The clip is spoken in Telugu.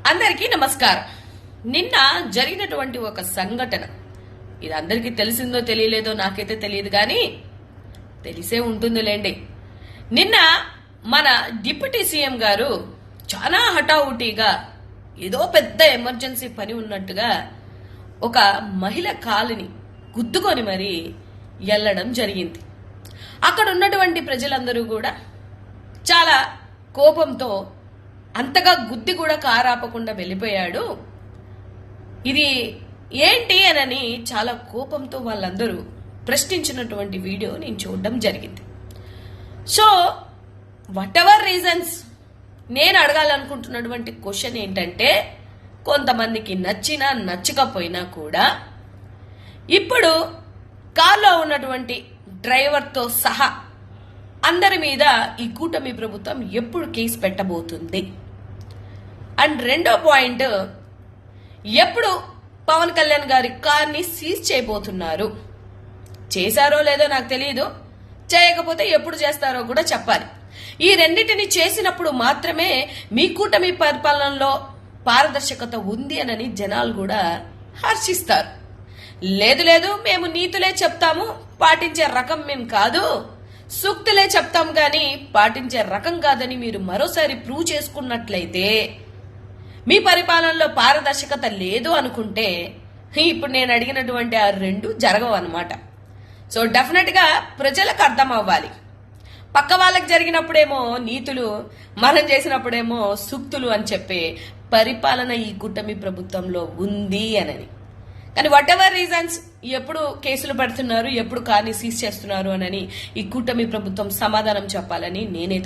అందరికీ నమస్కారం. నిన్న జరిగినటువంటి ఒక సంఘటన, ఇది అందరికీ తెలిసిందో తెలియలేదో నాకైతే తెలియదు, కానీ తెలిసే ఉంటుందిలేండి. నిన్న మన డిప్యూటీ సీఎం గారు చాలా హఠావుటీగా ఏదో పెద్ద ఎమర్జెన్సీ పని ఉన్నట్టుగా ఒక మహిళ కాలుని గుద్దుకొని మరి వెళ్ళడం జరిగింది. అక్కడ ఉన్నటువంటి ప్రజలందరూ కూడా చాలా కోపంతో అంతగా గుద్ది కూడా కారాపకుండా వెళ్ళిపోయాడు. ఇది ఏంటి అని చాలా కోపంతో వాళ్ళందరూ ప్రశ్నించినటువంటి వీడియో నేను చూడడం జరిగింది. సో వాట్ ఎవర్ రీజన్స్, నేను అడగాలనుకుంటున్నటువంటి క్వశ్చన్ ఏంటంటే, కొంతమందికి నచ్చినా నచ్చకపోయినా కూడా ఇప్పుడు కార్లో ఉన్నటువంటి డ్రైవర్తో సహా అందరి మీద ఈ కూటమి ప్రభుత్వం ఎప్పుడు కేసు పెట్టబోతుంది? అండ్ రెండో పాయింట్, ఎప్పుడు పవన్ కళ్యాణ్ గారి కార్ని సీజ్ చేయబోతున్నారు? చేశారో లేదో నాకు తెలియదు, చేయకపోతే ఎప్పుడు చేస్తారో కూడా చెప్పాలి. ఈ రెండింటిని చేసినప్పుడు మాత్రమే మీ కూటమి పరిపాలనలో పారదర్శకత ఉంది అని జనాలు కూడా హర్షిస్తారు. లేదు లేదు, మేము నీతులే చెప్తాము, పాటించే రకం మేము కాదు, సూక్తులే చెప్తాం గాని పాటించే రకం కాదని మీరు మరోసారి ప్రూవ్ చేసుకున్నట్లయితే, మీ పరిపాలనలో పారదర్శకత లేదు అనుకుంటే, ఇప్పుడు నేను అడిగినటువంటి ఆ రెండు జరగవు అనమాట. సో డెఫినెట్ గా ప్రజలకు అర్థం అవ్వాలి. పక్క వాళ్ళకి జరిగినప్పుడేమో నీతులు, మనం చేసినప్పుడేమో సూక్తులు అని చెప్పే పరిపాలన ఈ కూటమి ప్రభుత్వంలో ఉంది అని. కానీ వాట్ ఎవర్ రీజన్స్, ఎప్పుడు కేసులు పెడుతున్నారు, ఎప్పుడు కార్ని సీజ్ చేస్తున్నారు అని ఈ కూటమి ప్రభుత్వం సమాధానం చెప్పాలని నేనైతే